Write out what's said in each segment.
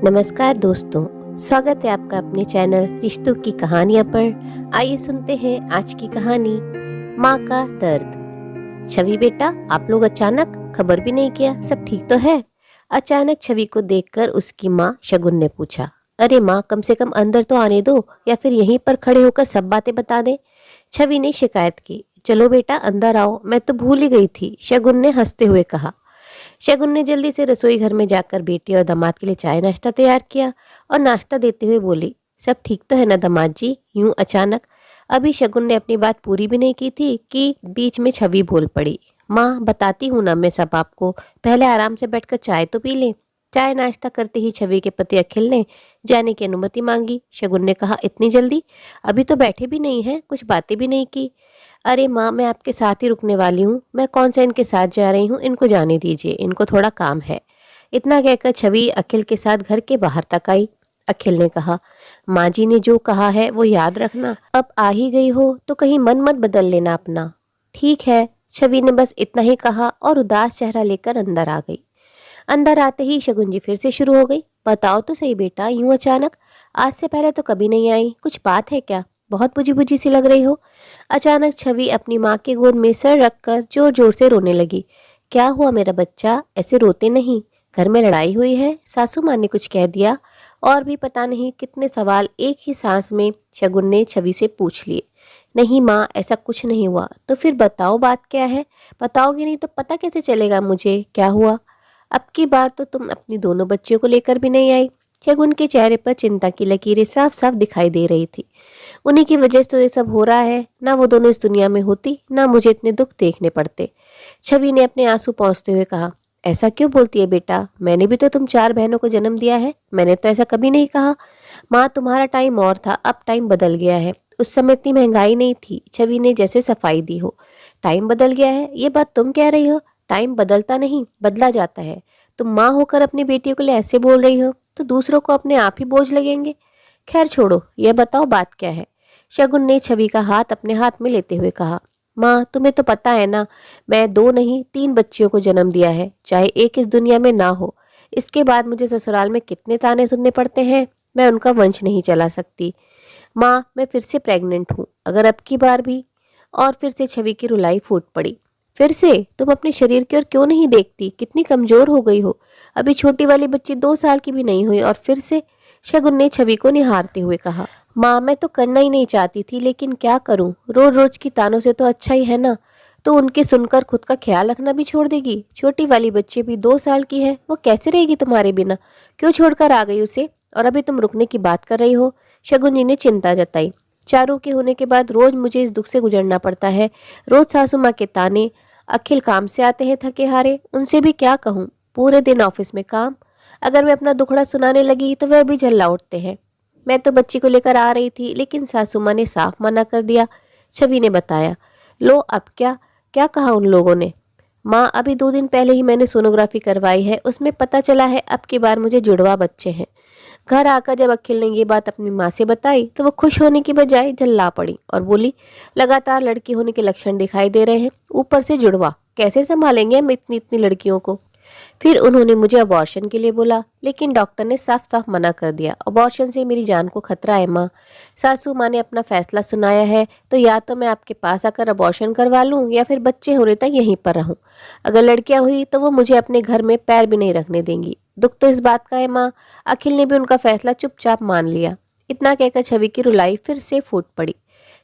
नमस्कार दोस्तों, स्वागत है आपका अपने चैनल रिश्तों की कहानियां पर। आइए सुनते हैं आज की कहानी माँ का दर्द। छवि बेटा, आप लोग अचानक खबर भी नहीं किया, सब ठीक तो है? अचानक छवि को देखकर उसकी माँ शगुन ने पूछा। अरे माँ, कम से कम अंदर तो आने दो, या फिर यहीं पर खड़े होकर सब बातें बता दें। छवि ने शिकायत की। चलो बेटा अंदर आओ, मैं तो भूल ही गई थी, शगुन ने हंसते हुए कहा। शगुन ने जल्दी से रसोई घर में जाकर बेटी और दामाद के लिए चाय नाश्ता तैयार किया और नाश्ता देते हुए बोली, सब ठीक तो है ना दामाद जी? यूं अचानक? अभी शगुन ने अपनी बात पूरी भी नहीं की थी कि बीच में छवि बोल पड़ी। माँ, बताती हूँ ना मैं सब आपको, पहले आराम से बैठकर चाय तो पी लें। चाय नाश्ता करते ही छवि के पति अखिल ने जाने की अनुमति मांगी। शगुन ने कहा, इतनी जल्दी? अभी तो बैठे भी नहीं हैं, कुछ बातें भी नहीं की। अरे माँ, मैं आपके साथ ही रुकने वाली हूँ, मैं कौन सा इनके साथ जा रही हूँ, इनको जाने दीजिए, इनको थोड़ा काम है। इतना कहकर छवि अखिल के साथ घर के बाहर तक आई। अखिल ने कहा, माँ जी ने जो कहा है वो याद रखना, अब आ ही गई हो तो कहीं मन मत बदल लेना अपना। ठीक है, छवि ने बस इतना ही कहा और उदास चेहरा लेकर अंदर आ गई। अंदर आते ही शगुन जी फिर से शुरू हो गई। बताओ तो सही बेटा, यूं अचानक? आज से पहले तो कभी नहीं आई, कुछ बात है क्या? बहुत बुझी बुझी सी लग रही हो। अचानक छवि अपनी माँ के गोद में सर रखकर जोर जोर से रोने लगी। क्या हुआ मेरा बच्चा, ऐसे रोते नहीं, घर में लड़ाई हुई है, सासू माँ ने कुछ कह दिया? और भी पता नहीं कितने सवाल एक ही सांस में शगुन ने छवि से पूछ लिए। नहीं माँ, ऐसा कुछ नहीं हुआ। तो फिर बताओ बात क्या है? बताओगे नहीं तो पता कैसे चलेगा मुझे क्या हुआ? अब की बार तो तुम अपनी दोनों बच्चियों को लेकर भी नहीं आई। शगुन के चेहरे पर चिंता की लकीरें साफ साफ दिखाई दे रही थी। उन्हीं की वजह से तो ये सब हो रहा है, ना वो दोनों इस दुनिया में होती ना मुझे इतने दुख देखने पड़ते। छवि ने अपने आंसू पोंछते हुए कहा। ऐसा क्यों बोलती है बेटा, मैंने भी तो तुम 4 बहनों को जन्म दिया है, मैंने तो ऐसा कभी नहीं कहा। माँ, तुम्हारा टाइम और था, अब टाइम बदल गया है। उस समय इतनी महंगाई नहीं थी। छवि ने जैसे सफाई दी हो। टाइम बदल गया है, ये बात तुम कह रही हो? टाइम बदलता नहीं, बदला जाता है। तुम माँ होकर अपनी बेटियों के लिए ऐसे बोल रही हो तो दूसरों को अपने आप ही बोझ लगेंगे। खैर छोड़ो, यह बताओ बात क्या है? शगुन ने छवि का हाथ अपने हाथ में लेते हुए कहा। माँ, तुम्हें तो पता है ना, मैं 2 नहीं 3 बच्चियों को जन्म दिया है, चाहे एक इस दुनिया में ना हो। इसके बाद मुझे ससुराल में कितने ताने सुनने पड़ते हैं, मैं उनका वंश नहीं चला सकती। माँ, मैं फिर से प्रेग्नेंट हूँ, अगर अब की बार भी। और फिर से छवि की रुलाई फूट पड़ी। फिर से? तुम अपने शरीर की ओर क्यों नहीं देखती, कितनी कमजोर हो गई हो। अभी छोटी वाली बच्ची 2 साल की भी नहीं हुई और फिर से? शगुन ने छवि को निहारते हुए कहा। माँ, मैं तो करना ही नहीं चाहती थी, लेकिन क्या करूं, रोज रोज की तानों से तो अच्छा ही है ना। तो उनके सुनकर खुद का ख्याल रखना भी छोड़ देगी? छोटी वाली बच्ची भी 2 साल की है, वो कैसे रहेगी तुम्हारे बिना? क्यों छोड़कर आ गई उसे? और अभी तुम रुकने की बात कर रही हो? शगुन जी ने चिंता जताई। चारों के होने के बाद रोज मुझे इस दुख से गुजरना पड़ता है, रोज सासू माँ के ताने। अखिल काम से आते हैं थके हारे, उनसे भी क्या कहूँ, पूरे दिन ऑफिस में काम। अगर मैं अपना दुखड़ा सुनाने लगी तो वह भी झल्ला उठते हैं। मैं तो बच्ची को लेकर आ रही थी, लेकिन सासू माँ ने साफ मना कर दिया। छवि ने बताया। लो, अब क्या क्या कहा उन लोगों ने? माँ, अभी 2 दिन पहले ही मैंने सोनोग्राफी करवाई है, उसमें पता चला है अब की बार मुझे जुड़वा बच्चे हैं। घर आकर जब अखिल ने ये बात अपनी माँ से बताई तो वो खुश होने की बजाय झल्ला पड़ी और बोली, लगातार लड़की होने के लक्षण दिखाई दे रहे हैं, ऊपर से जुड़वा, कैसे संभालेंगे हम इतनी इतनी लड़कियों को? फिर उन्होंने मुझे अबॉर्शन के लिए बोला, लेकिन डॉक्टर ने साफ साफ मना कर दिया। अबॉर्शन से मेरी जान को खतरा है माँ। सासू माँ ने अपना फैसला सुनाया है, तो या तो मैं आपके पास आकर अबॉर्शन करवा लूँ या फिर बच्चे होने तक यहीं पर रहूँ। अगर लड़कियाँ हुई तो वो मुझे अपने घर में पैर भी नहीं रखने देंगी। दुख तो इस बात का है माँ। अखिल ने भी उनका फैसला चुपचाप मान लिया। इतना कहकर छवि की रुलाई फिर से फूट पड़ी।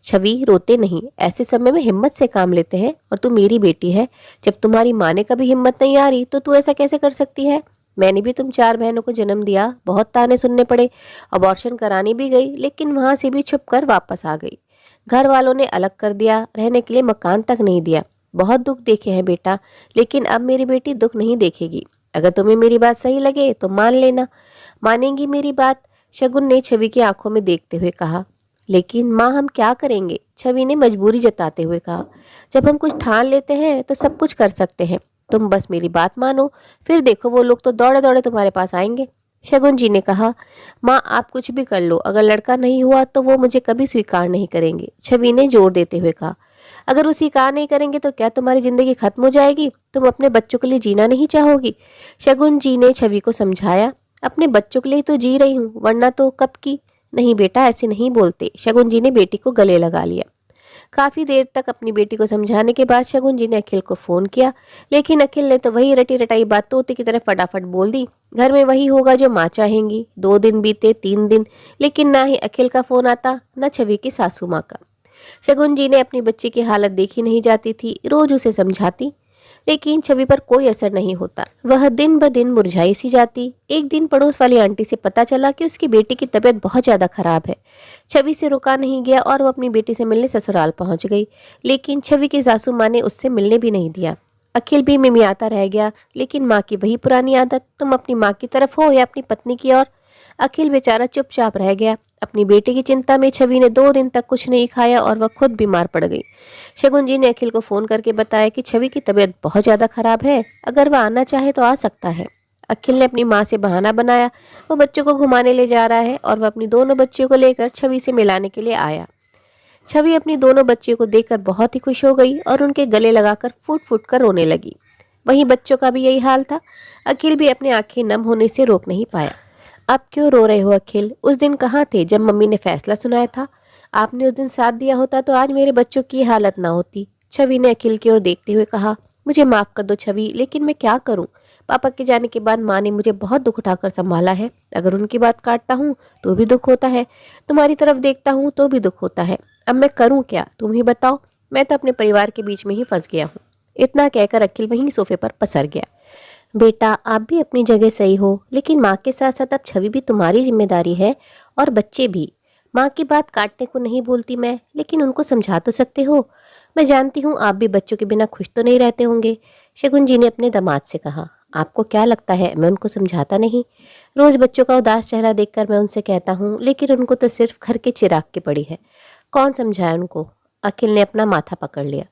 छवि, रोते नहीं, ऐसे समय में हिम्मत से काम लेते हैं, और तू मेरी बेटी है। जब तुम्हारी माँ ने कभी हिम्मत नहीं आ रही तो तू ऐसा कैसे कर सकती है? मैंने भी तुम 4 बहनों को जन्म दिया, बहुत ताने सुनने पड़े, अबॉर्शन कराने भी गई, लेकिन वहां से भी छुप कर वापस आ गई। घर वालों ने अलग कर दिया, रहने के लिए मकान तक नहीं दिया। बहुत दुख देखे हैं बेटा, लेकिन अब मेरी बेटी दुख नहीं देखेगी। अगर तुम्हें मेरी बात सही लगे तो मान लेना। मानेंगी मेरी बात? शगुन ने छवि की आंखों में देखते हुए कहा। लेकिन माँ, हम क्या करेंगे? छवि ने मजबूरी जताते हुए कहा। जब हम कुछ ठान लेते हैं तो सब कुछ कर सकते हैं। तुम बस मेरी बात मानो, फिर देखो वो लोग तो दौड़े दौड़े तुम्हारे पास आएंगे। शगुन जी ने कहा। माँ, आप कुछ भी कर लो, अगर लड़का नहीं हुआ तो वो मुझे कभी स्वीकार नहीं करेंगे। छवि ने जोर देते हुए कहा। अगर वो स्वीकार नहीं करेंगे तो क्या तुम्हारी जिंदगी खत्म हो जाएगी? तुम अपने बच्चों के लिए जीना नहीं चाहोगी? शगुन जी ने छवि को समझाया। अपने बच्चों के लिए तो जी रही हूँ, वरना तो कब की। नहीं बेटा, ऐसे नहीं बोलते। शगुन जी ने बेटी को गले लगा लिया। काफी देर तक अपनी बेटी को समझाने के बाद शगुन जी ने अखिल को फोन किया, लेकिन अखिल ने तो वही रटी रटाई बात तोते की तरह फटाफट बोल दी। घर में वही होगा जो माँ चाहेंगी। 2 दिन बीते, 3 दिन, लेकिन ना ही अखिल का फोन आता, न छवि की सासू माँ का। शगुन जी ने अपनी बच्ची की हालत देखी नहीं जाती थी, रोज उसे समझाती, लेकिन छवि पर कोई असर नहीं होता। वह दिन ब दिन मुरझाई सी जाती। एक दिन पड़ोस वाली आंटी से पता चला कि उसकी बेटी की तबीयत बहुत ज्यादा खराब है। छवि से रुका नहीं गया और वो अपनी बेटी से मिलने ससुराल पहुंच गई, लेकिन छवि की सासू माँ ने उससे मिलने भी नहीं दिया। अखिल भी मिमियाता रह गया, लेकिन माँ की वही पुरानी आदत, तुम अपनी माँ की तरफ हो या अपनी पत्नी की ओर। अखिल बेचारा चुपचाप रह गया। अपनी बेटी की चिंता में छवि ने 2 दिन तक कुछ नहीं खाया और वह खुद बीमार पड़ गई। शगुन जी ने अखिल को फोन करके बताया कि छवि की तबीयत बहुत ज्यादा खराब है, अगर वह आना चाहे तो आ सकता है। अखिल ने अपनी माँ से बहाना बनाया, वो बच्चों को घुमाने ले जा रहा है और वह अपनी दोनों बच्चियों को लेकर छवि से मिलाने के लिए आया। छवि अपनी दोनों बच्चियों को देखकर बहुत ही खुश हो गई और उनके गले लगाकर फूट फूट कर रोने लगी। वहीं बच्चों का भी यही हाल था। अखिल भी अपनी आंखें नम होने से रोक नहीं पाया। अब क्यों रो रहे हो अखिल? उस दिन कहाँ थे जब मम्मी ने फैसला सुनाया था? आपने उस दिन साथ दिया होता तो आज मेरे बच्चों की हालत ना होती। छवि ने अखिल की ओर देखते हुए कहा। मुझे माफ कर दो छवि, लेकिन मैं क्या करूं? पापा के जाने के बाद माँ ने मुझे बहुत दुख उठाकर संभाला है। अगर उनकी बात काटता हूँ तो भी दुख होता है, तुम्हारी तरफ देखता हूँ तो भी दुख होता है। अब मैं करूँ क्या, तुम ही बताओ। मैं तो अपने परिवार के बीच में ही फंस गया हूँ। इतना कहकर अखिल वहीं सोफे पर पसर गया। बेटा, आप भी अपनी जगह सही हो, लेकिन माँ के साथ साथ अब छवि भी तुम्हारी जिम्मेदारी है, और बच्चे भी। माँ की बात काटने को नहीं बोलती मैं, लेकिन उनको समझा तो सकते हो। मैं जानती हूँ आप भी बच्चों के बिना खुश तो नहीं रहते होंगे। शगुन जी ने अपने दामाद से कहा। आपको क्या लगता है मैं उनको समझाता नहीं? रोज बच्चों का उदास चेहरा देखकर मैं उनसे कहता हूँ, लेकिन उनको तो सिर्फ घर के चिराग की पड़ी है। कौन समझाए उनको? अखिल ने अपना माथा पकड़ लिया।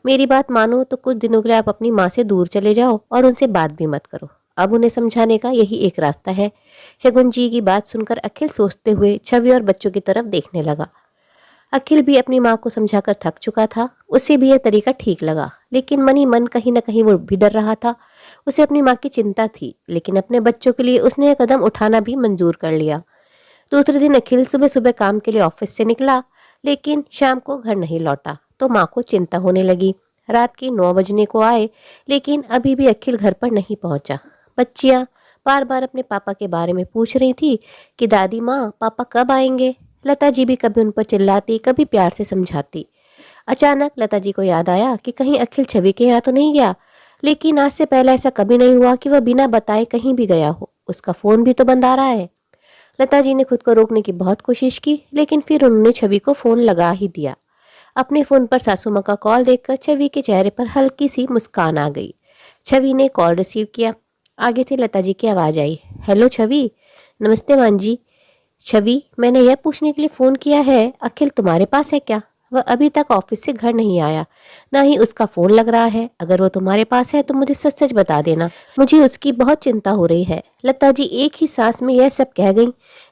मेरी बात मानो तो कुछ दिनों के लिए आप अपनी माँ से दूर चले जाओ और उनसे बात भी मत करो। अब उन्हें समझाने का यही एक रास्ता है। शगुन जी की बात सुनकर अखिल सोचते हुए छवि और बच्चों की तरफ देखने लगा। अखिल भी अपनी माँ को समझाकर थक चुका था। उसे भी यह तरीका ठीक लगा, लेकिन मन ही मन कहीं न कहीं वो भी डर रहा था। उसे अपनी माँ की चिंता थी, लेकिन अपने बच्चों के लिए उसने यह कदम उठाना भी मंजूर कर लिया। दूसरे दिन अखिल सुबह सुबह काम के लिए ऑफिस से निकला, लेकिन शाम को घर नहीं लौटा तो माँ को चिंता होने लगी। रात के 9 बजने को आए, लेकिन अभी भी अखिल घर पर नहीं पहुंचा। बच्चियां बार बार अपने पापा के बारे में पूछ रही थी कि दादी माँ, पापा कब आएंगे। लता जी भी कभी उन पर चिल्लाती, कभी प्यार से समझाती। अचानक लता जी को याद आया कि कहीं अखिल छवि के यहाँ तो नहीं गया, लेकिन आज से पहले ऐसा कभी नहीं हुआ कि वह बिना बताए कहीं भी गया हो। उसका फोन भी तो बंद आ रहा है। लता जी ने खुद को रोकने की बहुत कोशिश की, लेकिन फिर उन्होंने छवि को फोन लगा ही दिया। अपने फोन पर सासू माँ का कॉल देखकर छवि के चेहरे पर हल्की सी मुस्कान आ गई। छवि ने कॉल रिसीव किया। आगे से लता जी की आवाज आई। हेलो छवि। नमस्ते मान जी। छवि, मैंने यह पूछने के लिए फोन किया है, अखिल तुम्हारे पास है क्या? वह अभी तक ऑफिस से घर नहीं आया, ना ही उसका फोन लग रहा है। अगर वो तुम्हारे पास है तो मुझे सच सच बता देना, मुझे उसकी बहुत चिंता हो रही है। लता जी एक ही सांस में यह सब कह गई।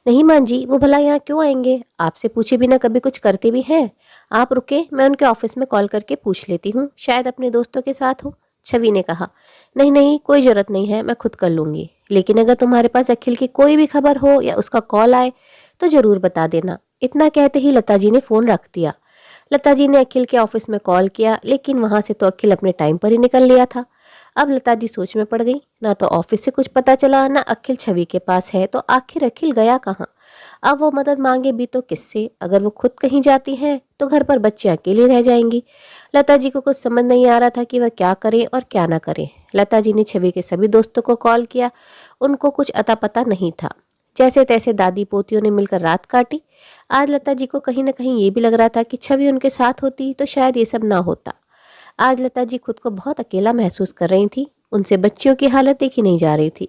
नहीं मान जी, वो भला यहाँ क्यों आएंगे? आपसे पूछे बिना कभी कुछ करते भी हैं? आप रुके, मैं उनके ऑफिस में कॉल करके पूछ लेती हूँ, शायद अपने दोस्तों के साथ हो। छवि ने कहा। नहीं नहीं, कोई जरूरत नहीं है, मैं खुद कर लूंगी। लेकिन अगर तुम्हारे पास अखिल की कोई भी खबर हो या उसका कॉल आए तो जरूर बता देना। इतना कहते ही लता जी ने फोन रख दिया। लता जी ने अखिल के ऑफिस में कॉल किया, लेकिन वहां से तो अखिल अपने टाइम पर ही निकल लिया था। अब लता जी सोच में पड़ गई। ना तो ऑफिस से कुछ पता चला, ना अखिल छवि के पास है, तो आखिर अखिल गया कहाँ? अब वो मदद मांगे भी तो किससे? अगर वो खुद कहीं जाती हैं तो घर पर बच्चे अकेले रह जाएंगी। लता जी को कुछ समझ नहीं आ रहा था कि वह क्या करें और क्या ना करें। लता जी ने छवि के सभी दोस्तों को कॉल किया, उनको कुछ अता पता नहीं था। जैसे तैसे दादी पोतियों ने मिलकर रात काटी। आज लता जी को कहीं ना कहीं ये भी लग रहा था कि छवि उनके साथ होती तो शायद ये सब ना होता। आज लता जी खुद को बहुत अकेला महसूस कर रही थी। उनसे बच्चियों की हालत देखी नहीं जा रही थी।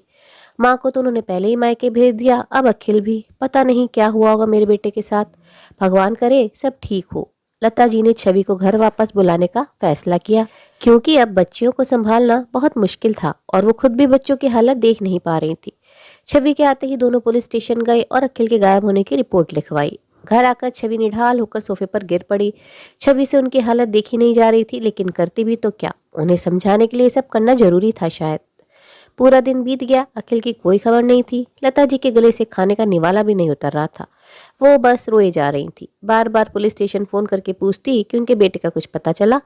माँ को तो उन्होंने पहले ही मायके भेज दिया, अब अखिल भी। पता नहीं क्या हुआ होगा मेरे बेटे के साथ। भगवान करे सब ठीक हो। लता जी ने छवि को घर वापस बुलाने का फैसला किया, क्योंकि अब बच्चियों को संभालना बहुत मुश्किल था और वो खुद भी बच्चों की हालत देख नहीं पा रही थी। छवि के आते ही दोनों पुलिस स्टेशन गए और अखिल के गायब होने की रिपोर्ट लिखवाई। घर आकर छवि निढाल होकर सोफे पर गिर पड़ी। छवि से उनकी हालत देखी नहीं जा रही थी, लेकिन करती भी तो क्या? उन्हें समझाने के लिए सब करना जरूरी था शायद। पूरा दिन बीत गया, अखिल की कोई खबर नहीं थी। लता जी के गले से खाने का निवाला भी नहीं उतर रहा था। वो बस रोए जा रही थी। बार बार पुलिस स्टेशन फोन करके पूछती कि उनके बेटे का कुछ पता चला,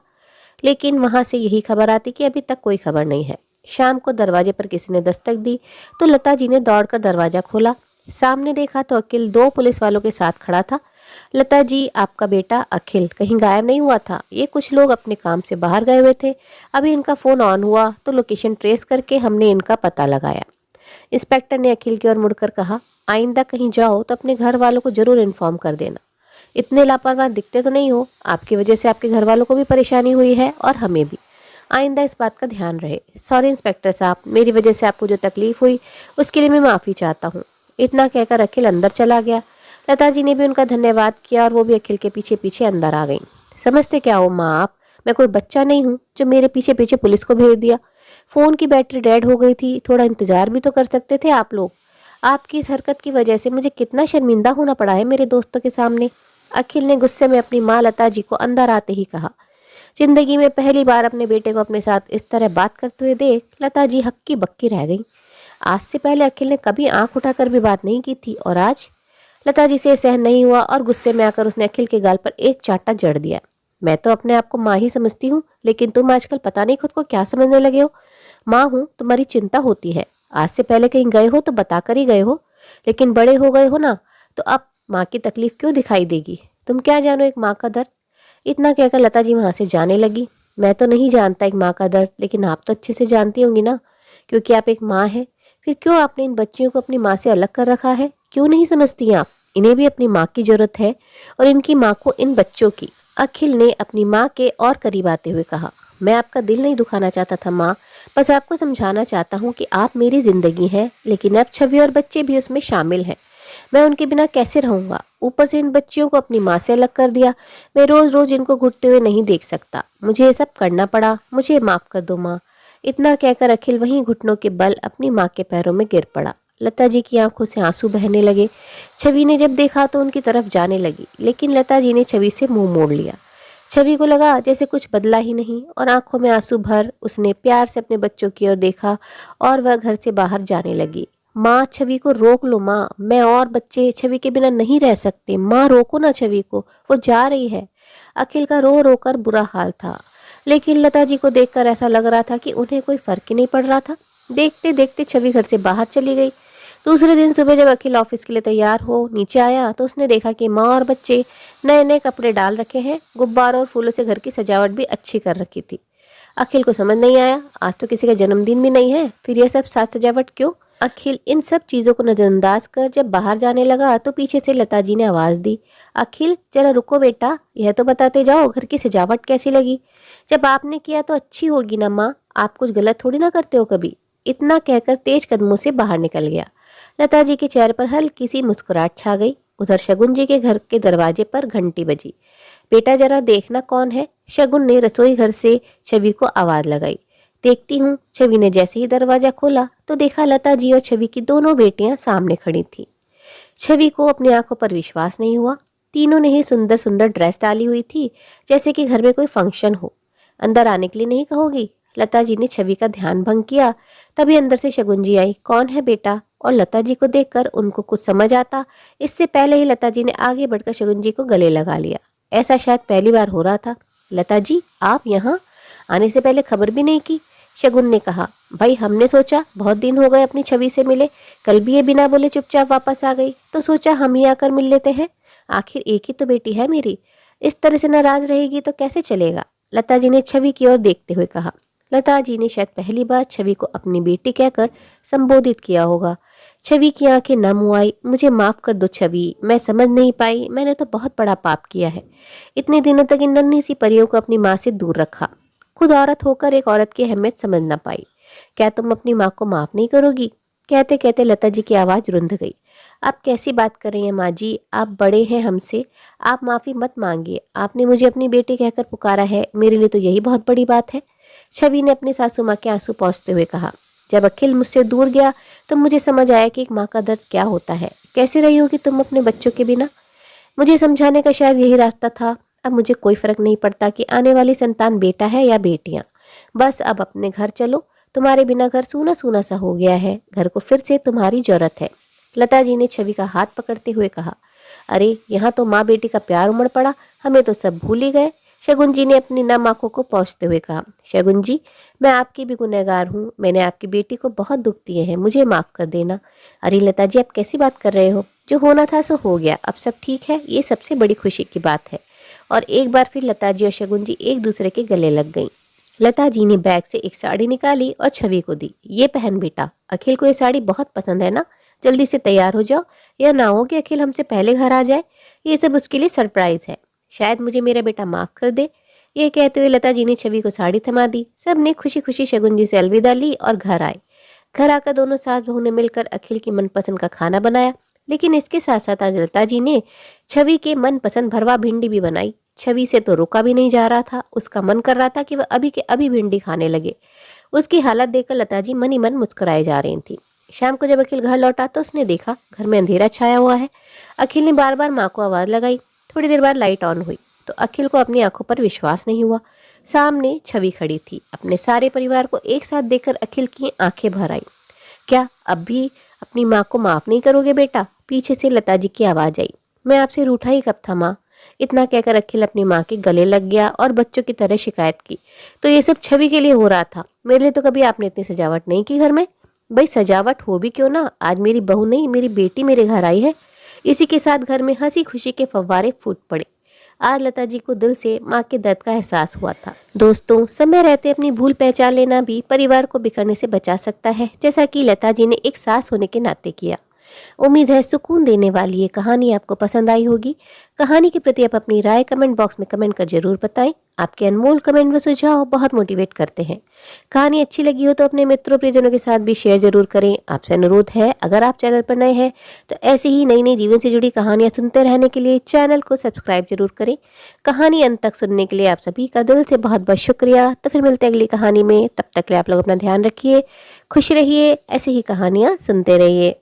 लेकिन वहां से यही खबर आती कि अभी तक कोई खबर नहीं है। शाम को दरवाजे पर किसी ने दस्तक दी तो लता जी ने दौड़कर दरवाजा खोला। सामने देखा तो अखिल 2 पुलिस वालों के साथ खड़ा था। लता जी, आपका बेटा अखिल कहीं गायब नहीं हुआ था। ये कुछ लोग अपने काम से बाहर गए हुए थे। अभी इनका फोन ऑन हुआ तो लोकेशन ट्रेस करके हमने इनका पता लगाया। इंस्पेक्टर ने अखिल की ओर मुड़कर कहा, आइंदा कहीं जाओ तो अपने घर वालों को जरूर इन्फॉर्म कर देना। इतने लापरवाह दिखते तो नहीं हो। आपकी वजह से आपके घर वालों को भी परेशानी हुई है और हमें भी। आइंदा इस बात का ध्यान रहे। सॉरी इंस्पेक्टर साहब, मेरी वजह से आपको जो तकलीफ हुई उसके लिए मैं माफ़ी चाहता हूँ। इतना कहकर अखिल अंदर चला गया। लता जी ने भी उनका धन्यवाद किया और वो भी अखिल के पीछे पीछे अंदर आ गई। समझते क्या हो माँ आप? मैं कोई बच्चा नहीं हूँ जो मेरे पीछे पीछे पुलिस को भेज दिया। फ़ोन की बैटरी डेड हो गई थी, थोड़ा इंतज़ार भी तो कर सकते थे आप लोग। आपकी इस हरकत की वजह से मुझे कितना शर्मिंदा होना पड़ा है मेरे दोस्तों के सामने। अखिल ने गुस्से में अपनी माँ लता जी को अंदर आते ही कहा। जिंदगी में पहली बार अपने बेटे को अपने साथ इस तरह बात करते हुए देख लता जी हक्की बक्की रह गई। आज से पहले अखिल ने कभी आंख उठाकर भी बात नहीं की थी और आज लता जी से सहन नहीं हुआ और गुस्से में आकर उसने अखिल के गाल पर एक चांटा जड़ दिया। मैं तो अपने आप को माँ ही समझती हूँ, लेकिन तुम आजकल पता नहीं खुद को क्या समझने लगे हो। माँ हूँ, तुम्हारी चिंता होती है। आज से पहले कहीं गए हो तो बता कर ही गए हो, लेकिन बड़े हो गए हो ना, तो अब माँ की तकलीफ क्यों दिखाई देगी? तुम क्या जानो एक माँ का दर्द। इतना कहकर लता जी वहां से जाने लगी। मैं तो नहीं जानता एक माँ का दर्द, लेकिन आप तो अच्छे से जानती होंगी ना, क्योंकि आप एक माँ है। फिर क्यों आपने इन बच्चियों को अपनी माँ से अलग कर रखा है? क्यों नहीं समझती आप? इन्हें भी अपनी माँ की जरूरत है और इनकी माँ को इन बच्चों की। अखिल ने अपनी माँ के और करीब आते हुए कहा, मैं आपका दिल नहीं दुखाना चाहता था माँ, बस आपको समझाना चाहता हूँ कि आप मेरी जिंदगी हैं, लेकिन अब छवि और बच्चे भी उसमें शामिल हैं। मैं उनके बिना कैसे रहूंगा? ऊपर से इन बच्चियों को अपनी माँ से अलग कर दिया। मैं रोज रोज इनको घुटते हुए नहीं देख सकता। मुझे ये सब करना पड़ा, मुझे माफ कर दो माँ। इतना कहकर अखिल वहीं घुटनों के बल अपनी माँ के पैरों में गिर पड़ा। लता जी की आंखों से आंसू बहने लगे। छवि ने जब देखा तो उनकी तरफ जाने लगी, लेकिन लता जी ने छवि से मुंह मोड़ लिया। छवि को लगा जैसे कुछ बदला ही नहीं और आंखों में आंसू भर उसने प्यार से अपने बच्चों की ओर देखा और वह घर से बाहर जाने लगी। माँ, छवि को रोक लो माँ, मैं और बच्चे छवि के बिना नहीं रह सकते। माँ, रोको ना छवि को, वो जा रही है। अखिल का रो रो कर बुरा हाल था, लेकिन लता जी को देखकर ऐसा लग रहा था कि उन्हें कोई फर्क ही नहीं पड़ रहा था। देखते देखते छवि घर से बाहर चली गई। दूसरे दिन सुबह जब अखिल ऑफिस के लिए तैयार हो नीचे आया तो उसने देखा कि माँ और बच्चे नए नए कपड़े डाल रखे हैं। गुब्बारों और फूलों से घर की सजावट भी अच्छी कर रखी थी। अखिल को समझ नहीं आया, आज तो किसी का जन्मदिन भी नहीं है, फिर यह सब साज सजावट क्यों? अखिल इन सब चीजों को नजरअंदाज कर जब बाहर जाने लगा तो पीछे से लता जी ने आवाज दी, अखिल जरा रुको बेटा, यह तो बताते जाओ घर की सजावट कैसी लगी। जब आपने किया तो अच्छी होगी ना माँ, आप कुछ गलत थोड़ी ना करते हो कभी। इतना कहकर तेज कदमों से बाहर निकल गया। लता जी के चेहरे पर हल्की सी मुस्कुराहट छा गई। उधर शगुन जी के घर के दरवाजे पर घंटी बजी। बेटा जरा देखना कौन है। शगुन ने रसोई घर से छवि को आवाज लगाई। देखती हूँ। छवि ने जैसे ही दरवाजा खोला तो देखा लता जी और छवि की दोनों बेटियां सामने खड़ी थी। छवि को अपनी आंखों पर विश्वास नहीं हुआ। तीनों ने ही सुंदर सुंदर ड्रेस डाली हुई थी, जैसे कि घर में कोई फंक्शन हो। अंदर आने के लिए नहीं कहोगी? लता जी ने छवि का ध्यान भंग किया। तभी अंदर से शगुन जी आई। कौन है बेटा? और लता जी को देखकर उनको कुछ समझ आता, इससे पहले ही लता जी ने आगे बढ़कर शगुन जी को गले लगा लिया। ऐसा शायद पहली बार हो रहा था। लता जी, आप यहाँ आने से पहले खबर भी नहीं की? शगुन ने कहा। भाई, हमने सोचा बहुत दिन हो गए अपनी छवि से मिले, कल भी ये बिना बोले चुपचाप वापस आ गई, तो सोचा हम ही आकर मिल लेते हैं। आखिर एक ही तो बेटी है मेरी, इस तरह से नाराज रहेगी तो कैसे चलेगा? लता जी ने छवि की ओर देखते हुए कहा। लता जी ने शायद पहली बार छवि को अपनी बेटी कहकर संबोधित किया होगा। छवि की आंखें नम हो आई। मुझे माफ कर दो छवि, मैं समझ नहीं पाई, मैंने तो बहुत बड़ा पाप किया है। इतने दिनों तक इन नन्ही सी परियों को अपनी माँ से दूर रखा, खुद औरत होकर एक औरत की अहमियत समझ ना पाई। क्या तुम अपनी माँ को माफ नहीं करोगी? कहते कहते लता जी की आवाज रुंध गई। आप कैसी बात कर रही हैं माँ जी, आप बड़े हैं हमसे, आप माफी मत मांगिए। आपने मुझे अपनी बेटी कहकर पुकारा है, मेरे लिए तो यही बहुत बड़ी बात है। छवि ने अपनी सासू माँ के आंसू पोंछते हुए कहा। जब अखिल मुझसे दूर गया तो मुझे समझ आया कि एक माँ का दर्द क्या होता है। कैसे रही होगी तुम अपने बच्चों के बिना? मुझे समझाने का शायद यही रास्ता था। अब मुझे कोई फर्क नहीं पड़ता कि आने वाली संतान बेटा है या बेटियां। बस अब अपने घर चलो, तुम्हारे बिना घर सूना सूना सा हो गया है, घर को फिर से तुम्हारी जरूरत है। लता जी ने छवि का हाथ पकड़ते हुए कहा। अरे यहाँ तो माँ बेटी का प्यार उमड़ पड़ा, हमें तो सब भूल ही गए। शगुन जी ने अपनी नम आंखों को पोंछते हुए कहा। शगुन जी, मैं आपकी भी गुनहगार हूँ, मैंने आपकी बेटी को बहुत दुख दिए हैं, मुझे माफ़ कर देना। अरे लता जी, आप कैसी बात कर रहे हो? जो होना था सो हो गया, अब सब ठीक है, ये सबसे बड़ी खुशी की बात है। और एक बार फिर लता जी और शगुन जी एक दूसरे के गले लग गईं। लता जी ने बैग से एक साड़ी निकाली और छवि को दी। ये पहन बेटा, अखिल को ये साड़ी बहुत पसंद है ना, जल्दी से तैयार हो जाओ, या ना हो कि अखिल हमसे पहले घर आ जाए। ये सब उसके लिए सरप्राइज है, शायद मुझे मेरा बेटा माफ़ कर दे। ये कहते हुए लता जी ने छवि को साड़ी थमा दी। सब ने खुशी खुशी शगुन जी से अलविदा ली और घर आए। घर आकर दोनों सास बहू ने मिलकर अखिल की मनपसंद का खाना बनाया, लेकिन इसके साथ साथ आज लता जी ने छवि के मनपसंद भरवा भिंडी भी बनाई। छवि से तो रोका भी नहीं जा रहा था, उसका मन कर रहा था कि वह अभी के अभी भिंडी खाने लगे। उसकी हालत देखकर लता जी मन ही मन मुस्कुराए जा रही थी। शाम को जब अखिल घर लौटा तो उसने देखा घर में अंधेरा छाया हुआ है। अखिल ने बार बार माँ को आवाज़ लगाई। थोड़ी देर बाद लाइट ऑन हुई तो अखिल को अपनी आंखों पर विश्वास नहीं हुआ। सामने छवि खड़ी थी। अपने सारे परिवार को एक साथ देखकर अखिल की आंखें भर आई। क्या अब भी अपनी माँ को माफ़ नहीं करोगे बेटा? पीछे से लता जी की आवाज़ आई। मैं आपसे रूठा ही कब था माँ? इतना कहकर अखिल अपनी माँ के गले लग गया और बच्चों की तरह शिकायत की। तो ये सब छवि के लिए हो रहा था, मेरे लिए तो कभी आपने इतनी सजावट नहीं की घर में। भाई सजावट हो भी क्यों ना, आज मेरी बहू नहीं मेरी बेटी मेरे घर आई है। इसी के साथ घर में हंसी खुशी के फव्वारे फूट पड़े। आज लता जी को दिल से माँ के दर्द का एहसास हुआ था। दोस्तों, समय रहते अपनी भूल पहचान लेना भी परिवार को बिखरने से बचा सकता है, जैसा कि लता जी ने एक सास होने के नाते किया। उम्मीद है सुकून देने वाली ये कहानी आपको पसंद आई होगी। कहानी के प्रति आप अपनी राय कमेंट बॉक्स में कमेंट कर जरूर बताएं। आपके अनमोल कमेंट व सुझाव बहुत मोटिवेट करते हैं। कहानी अच्छी लगी हो तो अपने मित्रों प्रियजनों के साथ भी शेयर जरूर करें। आपसे अनुरोध है, अगर आप चैनल पर नए हैं तो ऐसे ही नई नई जीवन से जुड़ी कहानियां सुनते रहने के लिए चैनल को सब्सक्राइब जरूर करें। कहानी अंत तक सुनने के लिए आप सभी का दिल से बहुत बहुत शुक्रिया। तो फिर मिलते हैं अगली कहानी में, तब तक के लिए आप लोग अपना ध्यान रखिए, खुश रहिए, ऐसे ही कहानियाँ सुनते रहिए।